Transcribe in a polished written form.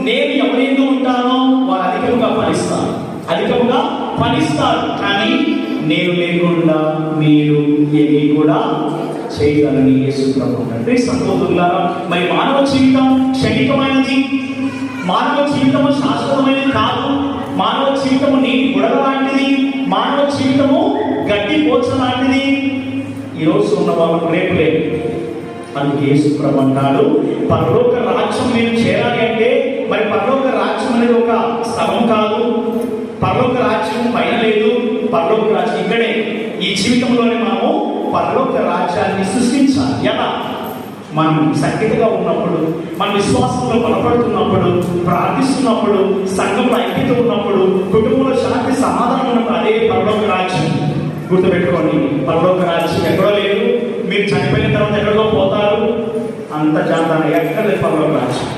నేను ఎవరైనా ఉంటానో వారు అధికముగా ఫలిస్తారు. కానీ నేను లేకుండా మీరు ఏమీ కూడా చేయగలని యేసు ప్రభువు అంటే సహోదరులారా, మరి మానవ జీవితం క్షణికమైనది, మానవ జీవితము శాశ్వతమైనది కాదు. మానవ జీవితము నీటి బుడగ లాంటిది, మానవ జీవితము గడ్డి పోచ లాంటిది. ఈరోజు ఉన్న వాళ్ళు రేపు లేదు. అందుకే యేసు ప్రభువు అంటాడు, పరలోక రాజ్యం మీరు చేరాలి అంటే మరి పరలోక రాజ్యం అనేది ఒక స్థలం కాదు. పరలోక రాజ్యం పైన లేదు, పరలోక రాజ్యం ఇక్కడే, ఈ జీవితంలోనే మనము పరలోక రాజ్యాన్ని సృష్టించాలి. ఎలా? మనం సఖ్యతగా ఉన్నప్పుడు, మన విశ్వాసంలో బలపడుతున్నప్పుడు, ప్రార్థిస్తున్నప్పుడు, సంఘంలో ఐక్యత ఉన్నప్పుడు, కుటుంబంలో శాంతి సమాధానం ఉన్నప్పుడు అదే పరలోక రాజ్యం. గుర్తుపెట్టుకోండి, పరలోక రాజ్యం ఎక్కడో లేదు. మీరు చనిపోయిన తర్వాత ఎక్కడికో పోతారు, అంత జాతర ఎక్కడ లేదు పరలోక రాజ్యం.